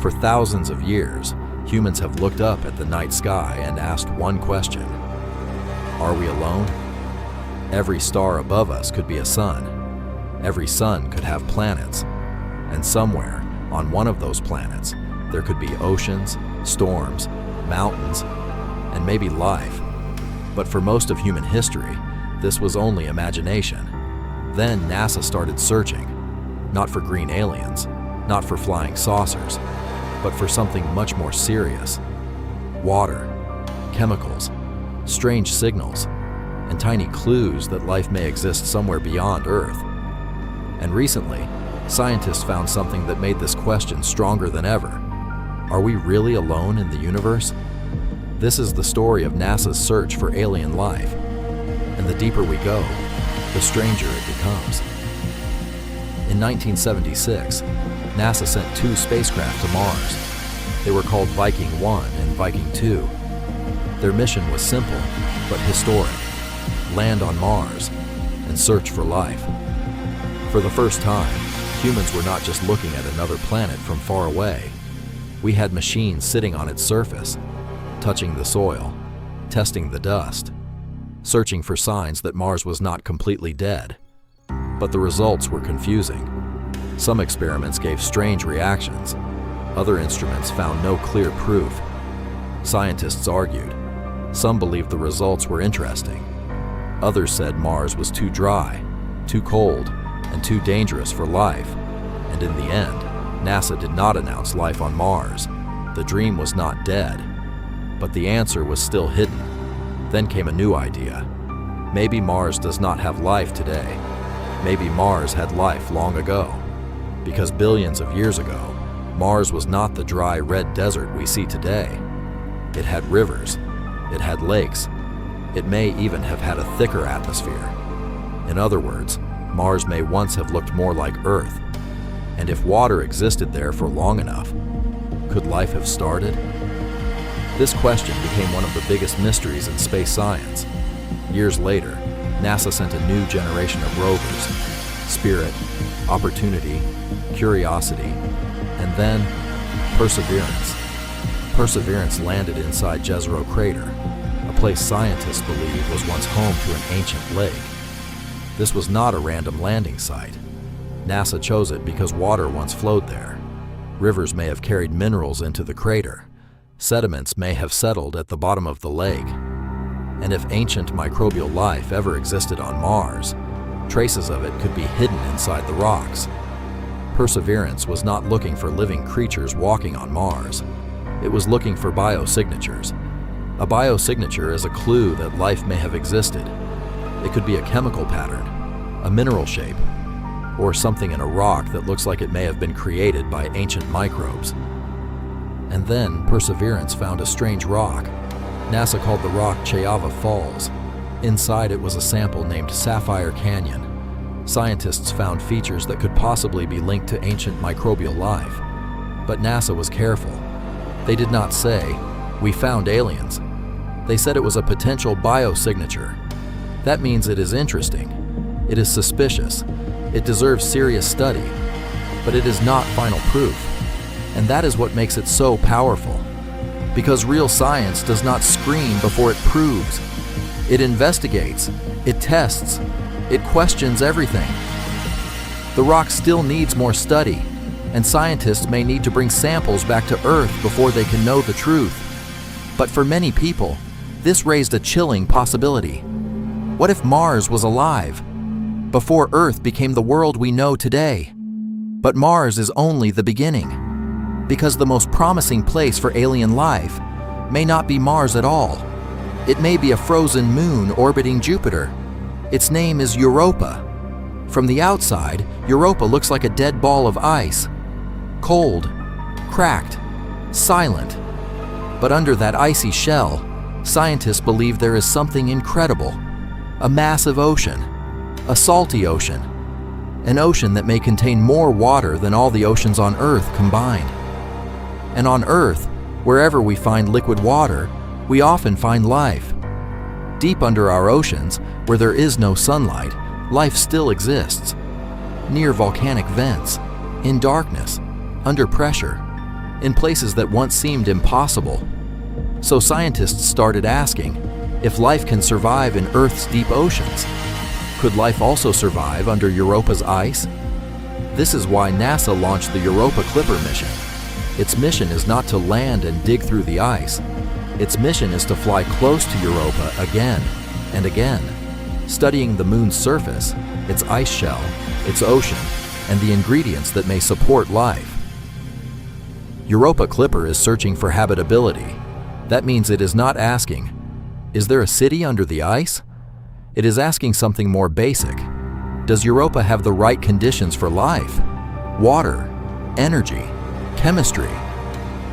For thousands of years, humans have looked up at the night sky and asked one question: are we alone? Every star above us could be a sun. Every sun could have planets. And somewhere on one of those planets, there could be oceans, storms, mountains, and maybe life. But for most of human history, this was only imagination. Then NASA started searching, not for green aliens, not for flying saucers, but for something much more serious. Water, chemicals, strange signals, and tiny clues that life may exist somewhere beyond Earth. And recently, scientists found something that made this question stronger than ever. Are we really alone in the universe? This is the story of NASA's search for alien life. And the deeper we go, the stranger it becomes. In 1976, NASA sent 2 spacecraft to Mars. They were called Viking 1 and Viking 2. Their mission was simple, but historic: land on Mars and search for life. For the first time, humans were not just looking at another planet from far away. We had machines sitting on its surface, touching the soil, testing the dust, searching for signs that Mars was not completely dead. But the results were confusing. Some experiments gave strange reactions. Other instruments found no clear proof. Scientists argued. Some believed the results were interesting. Others said Mars was too dry, too cold, and too dangerous for life. And in the end, NASA did not announce life on Mars. The dream was not dead, but the answer was still hidden. Then came a new idea. Maybe Mars does not have life today. Maybe Mars had life long ago. Because billions of years ago, Mars was not the dry red desert we see today. It had rivers. It had lakes. It may even have had a thicker atmosphere. In other words, Mars may once have looked more like Earth. And if water existed there for long enough, could life have started? This question became one of the biggest mysteries in space science. Years later, NASA sent a new generation of rovers: Spirit, Opportunity, Curiosity, and then Perseverance. Perseverance landed inside Jezero Crater, a place scientists believe was once home to an ancient lake. This was not a random landing site. NASA chose it because water once flowed there. Rivers may have carried minerals into the crater. Sediments may have settled at the bottom of the lake. And if ancient microbial life ever existed on Mars, traces of it could be hidden inside the rocks. Perseverance was not looking for living creatures walking on Mars. It was looking for biosignatures. A biosignature is a clue that life may have existed. It could be a chemical pattern, a mineral shape, or something in a rock that looks like it may have been created by ancient microbes. And then Perseverance found a strange rock. NASA called the rock Chayava Falls. Inside it was a sample named Sapphire Canyon. Scientists found features that could possibly be linked to ancient microbial life. But NASA was careful. They did not say, "We found aliens." They said it was a potential biosignature. That means it is interesting. It is suspicious. It deserves serious study. But it is not final proof. And that is what makes it so powerful. Because real science does not scream before it proves. It investigates. It tests. It questions everything. The rock still needs more study, and scientists may need to bring samples back to Earth before they can know the truth. But for many people, this raised a chilling possibility. What if Mars was alive before Earth became the world we know today? But Mars is only the beginning, because the most promising place for alien life may not be Mars at all. It may be a frozen moon orbiting Jupiter. Its name is Europa. From the outside, Europa looks like a dead ball of ice, cold, cracked, silent. But under that icy shell, scientists believe there is something incredible: a massive ocean, a salty ocean, an ocean that may contain more water than all the oceans on Earth combined. And on Earth, wherever we find liquid water, we often find life. Deep under our oceans, where there is no sunlight, life still exists. Near volcanic vents, in darkness, under pressure. in places that once seemed impossible. So scientists started asking, if life can survive in Earth's deep oceans, could life also survive under Europa's ice? This is why NASA launched the Europa Clipper mission. Its mission is not to land and dig through the ice. Its mission is to fly close to Europa again and again, studying the moon's surface, its ice shell, its ocean, and the ingredients that may support life. Europa Clipper is searching for habitability. That means it is not asking, is there a city under the ice? It is asking something more basic. Does Europa have the right conditions for life? Water, energy, chemistry?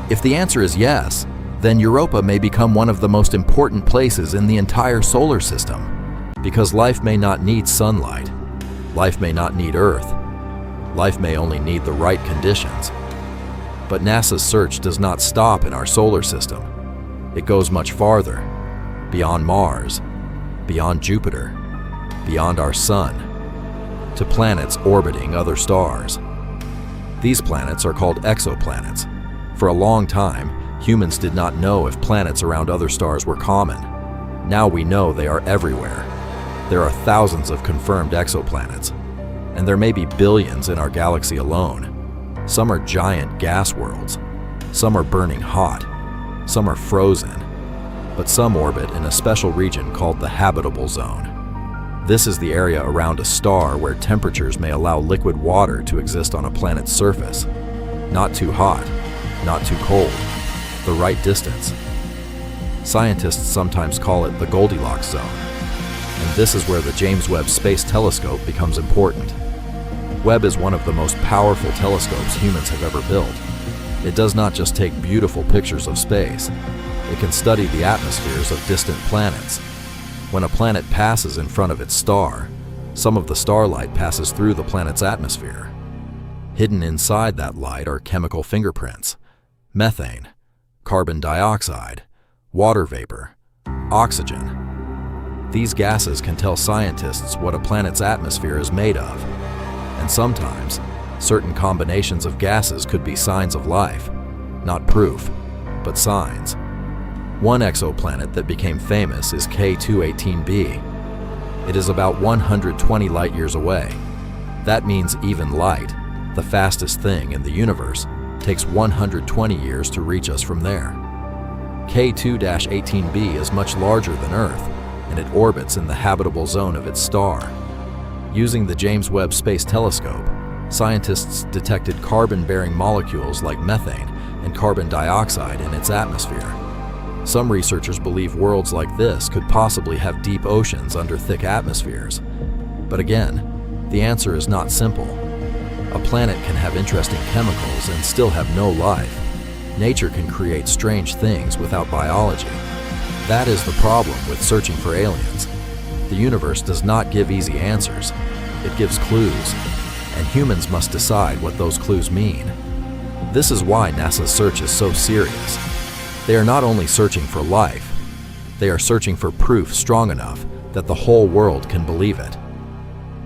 If the answer is yes, then Europa may become one of the most important places in the entire solar system, because life may not need sunlight. Life may not need Earth. Life may only need the right conditions. But NASA's search does not stop in our solar system. It goes much farther, beyond Mars, beyond Jupiter, beyond our Sun, to planets orbiting other stars. These planets are called exoplanets. For a long time, humans did not know if planets around other stars were common. Now we know they are everywhere. There are thousands of confirmed exoplanets, and there may be billions in our galaxy alone. Some are giant gas worlds, some are burning hot, some are frozen, but some orbit in a special region called the habitable zone. This is the area around a star where temperatures may allow liquid water to exist on a planet's surface. Not too hot, not too cold, the right distance. Scientists sometimes call it the Goldilocks zone, and this is where the James Webb Space Telescope becomes important. Webb is one of the most powerful telescopes humans have ever built. It does not just take beautiful pictures of space. It can study the atmospheres of distant planets. When a planet passes in front of its star, some of the starlight passes through the planet's atmosphere. Hidden inside that light are chemical fingerprints, methane, carbon dioxide, water vapor, oxygen. These gases can tell scientists what a planet's atmosphere is made of. And sometimes, certain combinations of gases could be signs of life, not proof, but signs. One exoplanet that became famous is K218b. It is about 120 light-years away. That means even light, the fastest thing in the universe, takes 120 years to reach us from there. K2-18b is much larger than Earth, and it orbits in the habitable zone of its star. Using the James Webb Space Telescope, scientists detected carbon-bearing molecules like methane and carbon dioxide in its atmosphere. Some researchers believe worlds like this could possibly have deep oceans under thick atmospheres. But again, the answer is not simple. A planet can have interesting chemicals and still have no life. Nature can create strange things without biology. That is the problem with searching for aliens. The universe does not give easy answers. It gives clues, and humans must decide what those clues mean. This is why NASA's search is so serious. They are not only searching for life, they are searching for proof strong enough that the whole world can believe it.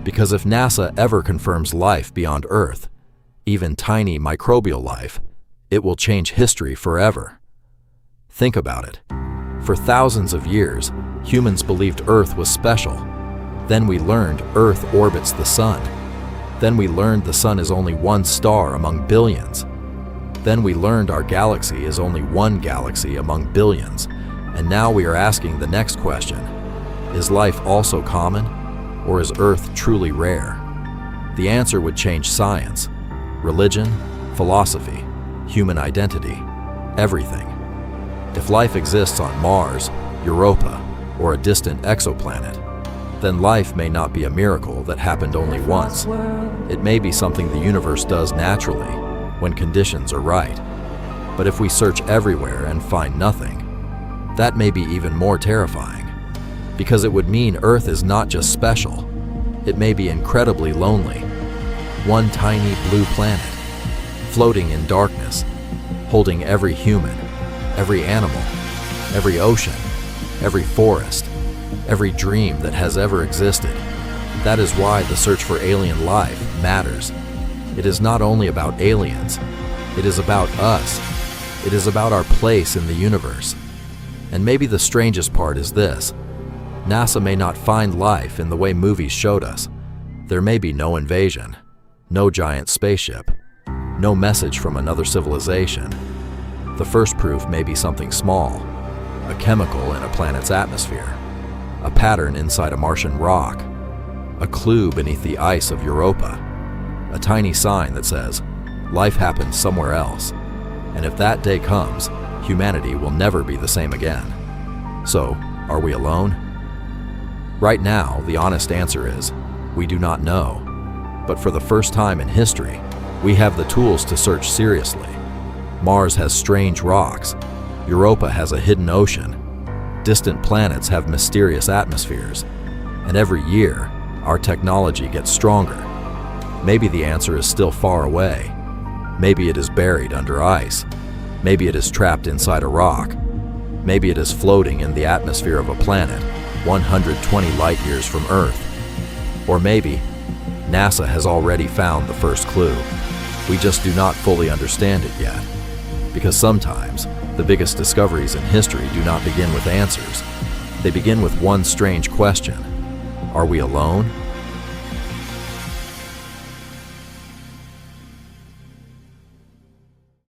Because if NASA ever confirms life beyond Earth, even tiny microbial life, it will change history forever. Think about it. For thousands of years, humans believed Earth was special. Then we learned Earth orbits the Sun. Then we learned the Sun is only one star among billions. Then we learned our galaxy is only one galaxy among billions. And now we are asking the next question. Is life also common? Or is Earth truly rare? The answer would change science, religion, philosophy, human identity, everything. If life exists on Mars, Europa, or a distant exoplanet, then life may not be a miracle that happened only once. It may be something the universe does naturally, when conditions are right. But if we search everywhere and find nothing, that may be even more terrifying, because it would mean Earth is not just special, it may be incredibly lonely. One tiny blue planet, floating in darkness, holding every human, every animal, every ocean, every forest, every dream that has ever existed. That is why the search for alien life matters. It is not only about aliens, it is about us. It is about our place in the universe. And maybe the strangest part is this: NASA may not find life in the way movies showed us. There may be no invasion, no giant spaceship, no message from another civilization. The first proof may be something small, a chemical in a planet's atmosphere, a pattern inside a Martian rock, a clue beneath the ice of Europa, a tiny sign that says, life happens somewhere else. And if that day comes, humanity will never be the same again. So, are we alone? Right now, the honest answer is, we do not know. But for the first time in history, we have the tools to search seriously. Mars has strange rocks. Europa has a hidden ocean. Distant planets have mysterious atmospheres. And every year, our technology gets stronger. Maybe the answer is still far away. Maybe it is buried under ice. Maybe it is trapped inside a rock. Maybe it is floating in the atmosphere of a planet 120 light years from Earth. Or maybe NASA has already found the first clue. We just do not fully understand it yet. Because sometimes, the biggest discoveries in history do not begin with answers. They begin with one strange question: are we alone?